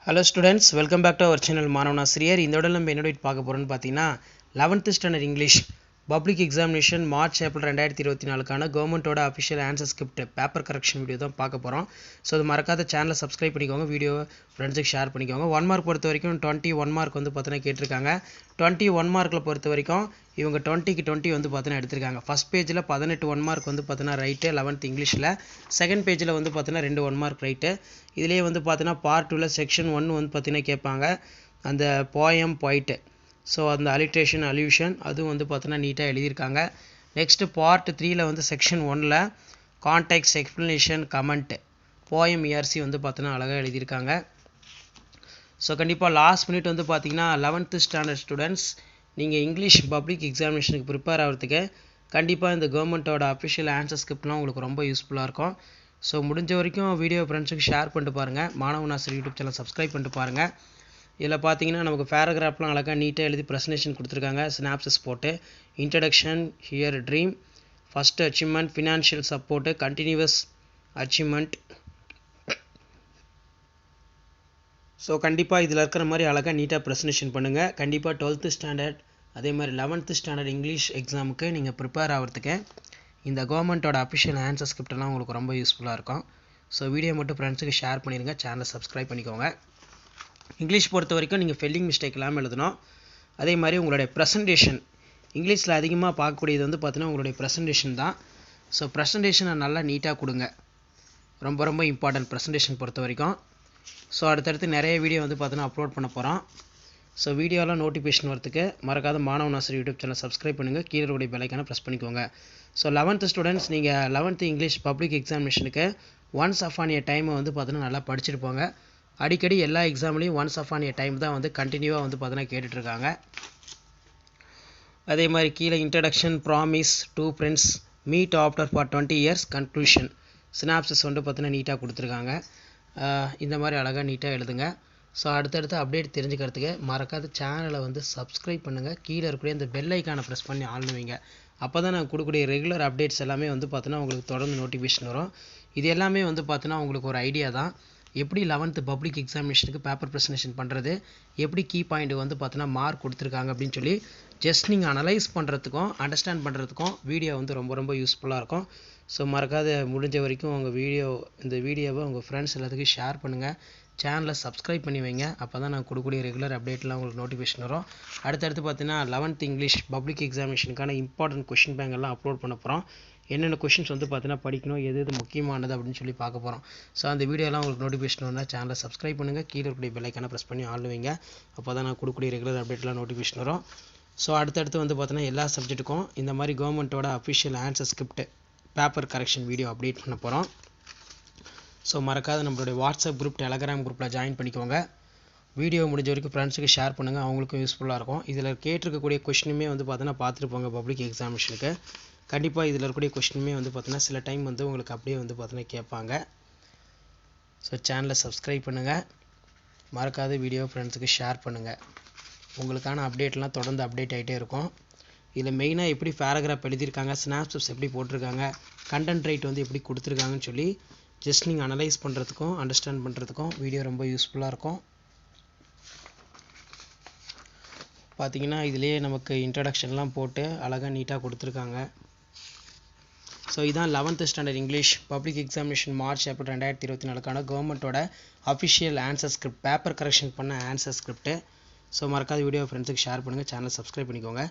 Hello students, welcome back to our channel மாணவன் ஆசிரியர். இந்த வீடியோல நம்ம என்ன பார்க்க போறோம்னு பார்த்தீங்கன்னா 11th standard English public examination March April 2024 க்கான கவர்மெண்டோட official answer script paper correction video தான் பார்க்க போறோம். ஸோ அது மறக்காத சேனலை சப்ஸ்கிரைப் பண்ணிக்கோங்க, வீடியோ ஃப்ரெண்ட்ஸுக்கு ஷேர் பண்ணிக்கோங்க. 1 மார்க் பொறுத்த வரைக்கும் 21 மார்க் வந்து பார்த்தீங்கன்னா கேட்டிருக்காங்க. 21 மார்க்கில் பொறுத்த வரைக்கும் இவங்க 20க்கு 20 வந்து பார்த்தீங்கன்னா எடுத்திருக்காங்க. ஃபர்ஸ்ட் பேஜில் 18 1 மார்க் வந்து பார்த்தீங்கன்னா ரைட்டு 11th இங்கிலீஷில், செகண்ட் பேஜில் வந்து பார்த்தீங்கன்னா 2 1 மார்க் ரைட்டு. இதுலேயே வந்து பார்த்தீங்கன்னா பார்ட் 2ல் செக்ஷன் 1 வந்து பார்த்தீங்கன்னா கேட்பாங்க அந்த போயம் பாயிண்ட்டு. ஸோ அந்த அலிட்ரேஷன் அல்யூஷன் அதுவும் வந்து பார்த்தீங்கன்னா நீட்டாக எழுதியிருக்காங்க. நெக்ஸ்ட்டு பார்ட் 3ல் வந்து செக்ஷன் 1ல் context explanation comment poem ERC வந்து பார்த்தீங்கன்னா அழகாக எழுதியிருக்காங்க. ஸோ கண்டிப்பாக லாஸ்ட் மினிட் வந்து பார்த்தீங்கன்னா 11th ஸ்டாண்டர்ட் ஸ்டூடெண்ட்ஸ் நீங்கள் இங்கிலீஷ் பப்ளிக் எக்ஸாமினேஷனுக்கு ப்ரிப்பேர் ஆகிறதுக்கு கண்டிப்பாக இந்த கவர்மெண்ட்டோட அஃபிஷியல் ஆன்சர் ஸ்கிரிப்ட்லாம் உங்களுக்கு ரொம்ப யூஸ்ஃபுல்லாக இருக்கும். ஸோ முடிஞ்ச வரைக்கும் வீடியோ ஃப்ரெண்ட்ஸுக்கு ஷேர் பண்ணிட்டு பாருங்கள். மாணவன் ஆசிரியர் யூடியூப் சேனல் சப்ஸ்கிரைப் பண்ணிட்டு பாருங்கள். இதில் பார்த்தீங்கன்னா நமக்கு பேராகிராஃப்லாம் அழகாக நீட்டாக எழுதி ப்ரெசன்டேஷன் கொடுத்துருக்காங்க. சினாப்சிஸ் போட்டு introduction, here dream, first achievement, financial support, continuous achievement. So கண்டிப்பாக இதில் இருக்கிற மாதிரி அழகாக நீட்டாக ப்ரெசன்டேஷன் பண்ணுங்கள். கண்டிப்பாக 12th ஸ்டாண்டர்ட் அதே மாதிரி 11th ஸ்டாண்டர்ட் இங்கிலீஷ் எக்ஸாமுக்கு நீங்கள் ப்ரிப்பேர் ஆகிறதுக்கு இந்த கவர்மெண்ட்டோட அஃபிஷியல் ஆன்சர் ஸ்கிரிப்டெல்லாம் உங்களுக்கு ரொம்ப யூஸ்ஃபுல்லாக இருக்கும். ஸோ வீடியோ மட்டும் ஃப்ரெண்ட்ஸுக்கு ஷேர் பண்ணிடுங்க, சேனலை சப்ஸ்கிரைப் பண்ணிக்கோங்க. இங்கிலீஷ் பொறுத்த வரைக்கும் நீங்கள் ஸ்பெல்லிங் மிஸ்டேக் இல்லாமல் எழுதணும். அதே மாதிரி உங்களுடைய ப்ரெசன்டேஷன் இங்கிலீஷில் அதிகமாக பார்க்கக்கூடியது வந்து பார்த்தீங்கன்னா உங்களுடைய ப்ரெசன்டேஷன் தான். ஸோ ப்ரெசன்டேஷனை நல்லா நீட்டாக கொடுங்க, ரொம்ப ரொம்ப இம்பார்ட்டன்ட் ப்ரெசன்டேஷன் பொறுத்த வரைக்கும். ஸோ அடுத்தடுத்து நிறைய வீடியோ வந்து பார்த்தீங்கன்னா அப்லோட் பண்ண போகிறோம். ஸோ வீடியோலாம் நோட்டிஃபிகேஷன் வரதுக்கு மறக்காத மாணவன் ஆசிரியர் யூடியூப் சேனல் சப்ஸ்கிரைப் பண்ணுங்கள், கீழே உடைய பெல் ஐக்கானை ப்ரெஸ் பண்ணிக்கோங்க. ஸோ 11th ஸ்டூடெண்ட்ஸ் நீங்கள் 11th இங்கிலீஷ் பப்ளிக் எக்ஸாமினேஷனுக்கு ஒன்ஸ் அப்பான் எ டைமை வந்து பார்த்தீங்கன்னா நல்லா படிச்சுட்டு போங்க. அடிக்கடி எல்லா எக்ஸாம்லேயும் ஒன்ஸ் அப்பான் எ டைம் தான் வந்து கண்டினியூவாக வந்து பார்த்தீங்கன்னா கேட்டுட்ருக்காங்க. அதே மாதிரி கீழே introduction, promise, two friends, meet after for 20 years, conclusion, synopsis வந்து பார்த்தீங்கன்னா நீட்டாக கொடுத்துருக்காங்க. இந்த மாதிரி அழகாக நீட்டாக எழுதுங்க. ஸோ அடுத்தடுத்து அப்டேட் தெரிஞ்சுக்கிறதுக்கு மறக்காத சேனலை வந்து சப்ஸ்கிரைப் பண்ணுங்கள், கீழே இருக்கக்கூடிய இந்த பெல் ஐக்கானை ப்ரெஸ் பண்ணி ஆன் வைங்க. அப்போ தான் நான் கொடுக்கக்கூடிய ரெகுலர் அப்டேட்ஸ் எல்லாமே வந்து பார்த்தீங்கன்னா உங்களுக்கு தொடர்ந்து நோட்டிஃபிகேஷன் வரும். இது எல்லாமே வந்து பார்த்தீங்கன்னா உங்களுக்கு ஒரு ஐடியா தான், எப்படி 11th பப்ளிக் எக்ஸாமினேஷனுக்கு பேப்பர் ப்ரெசன்டேஷன் பண்ணுறது, எப்படி கீ பாயிண்ட் வந்து பார்த்தீங்கன்னா மார்க் கொடுத்துருக்காங்க அப்படின்னு சொல்லி ஜஸ்ட் நீங்கள் அனலைஸ் பண்ணுறதுக்கும் அண்டர்ஸ்டாண்ட் பண்ணுறதுக்கும் வீடியோ வந்து ரொம்ப ரொம்ப யூஸ்ஃபுல்லாக இருக்கும். ஸோ மறக்காத முடிஞ்ச வரைக்கும் இந்த வீடியோவை உங்கள் ஃப்ரெண்ட்ஸ் எல்லாத்துக்கும் ஷேர் பண்ணுங்கள், சேனலை சப்ஸ்கிரைப் பண்ணி வைங்க. அப்போ தான் நான் கொடுக்கக்கூடிய ரெகுலர் அப்டேட்லாம் உங்களுக்கு நோட்டிஃபிகேஷன் வரும். அடுத்தடுத்து பார்த்தீங்கன்னா 11th இங்கிலீஷ் பப்ளிக் எக்ஸாமினேஷனுக்கான இம்பார்ட்டன்ட் கொஷின் பேங்க் எல்லாம் அப்லோட் பண்ண போகிறோம். என்னென்ன கொஷின்ஸ் வந்து பார்த்தீங்கன்னா படிக்கணும், எது முக்கியமானது அப்படின்னு சொல்லி பார்க்க போகிறோம். ஸோ அந்த வீடியோலாம் உங்களுக்கு நோட்டிஃபிகேஷன் வந்தால் சேனலை சப்ஸ்கிரைப் பண்ணுங்கள், கீழே இருக்கக்கூடிய பெல் ஐக்கானை ப்ரெஸ் பண்ணி ஆன் வைங்க. அப்போ தான் நான் கொடுக்கக்கூடிய ரெகுலர் அப்டேட்லாம் நோட்டிஃபிகேஷன் வரும். ஸோ அடுத்தடுத்து வந்து பார்த்தீங்கன்னா எல்லா சப்ஜெக்ட்டுக்கும் இந்த மாதிரி கவர்மெண்ட்டோட official answer script paper correction video update பண்ண போகிறோம். ஸோ மறக்காத நம்மளுடைய வாட்ஸ்அப் குரூப், டெலகிராம் குரூப்பில் ஜாயின் பண்ணிக்கோங்க. வீடியோ முடிஞ்ச வரைக்கும் ஃப்ரெண்ட்ஸுக்கு ஷேர் பண்ணுங்கள், அவங்களுக்கும் யூஸ்ஃபுல்லாக இருக்கும். இதில் கேட்டிருக்கக்கூடிய கொஷினுமே வந்து பார்த்தீங்கன்னா பார்த்துட்டு போங்க. பப்ளிக் எக்ஸாமினேஷனுக்கு கண்டிப்பாக இதில் இருக்கக்கூடிய கொஷினுமே வந்து பார்த்தீங்கன்னா சில டைம் வந்து உங்களுக்கு அப்படியே வந்து பார்த்தீங்கன்னா கேட்பாங்க. ஸோ சேனலை சப்ஸ்கிரைப் பண்ணுங்கள், மறக்காத வீடியோ ஃப்ரெண்ட்ஸுக்கு ஷேர் பண்ணுங்கள். உங்களுக்கான அப்டேட்லாம் தொடர்ந்து அப்டேட் ஆகிட்டே இருக்கும். இதில் மெயினாக எப்படி பேராகிராஃப் எழுதியிருக்காங்க, சினாப்சிஸ் எப்படி போட்டிருக்காங்க, கண்டென்ட் ரைட் வந்து எப்படி கொடுத்துருக்காங்கன்னு சொல்லி ஜஸ்ட் நீங்கள் அனலைஸ் பண்ணுறதுக்கும் அண்டர்ஸ்டாண்ட் பண்ணுறதுக்கும் வீடியோ ரொம்ப யூஸ்ஃபுல்லாக இருக்கும். பார்த்தீங்கன்னா இதிலே நமக்கு இன்ட்ரடக்ஷன்லாம் போட்டு அழகாக நீட்டாக கொடுத்துருக்காங்க. ஸோ இதான் 11th standard English public examination March April 2024க்கான கவர்மெண்ட்டோட official answer script paper correction பண்ண ஆன்சர் ஸ்கிரிப்ட். ஸோ மறக்காத வீடியோ ஃப்ரெண்ட்ஸுக்கு ஷேர் பண்ணுங்கள், சேனலை சப்ஸ்கிரைப் பண்ணிக்கோங்க.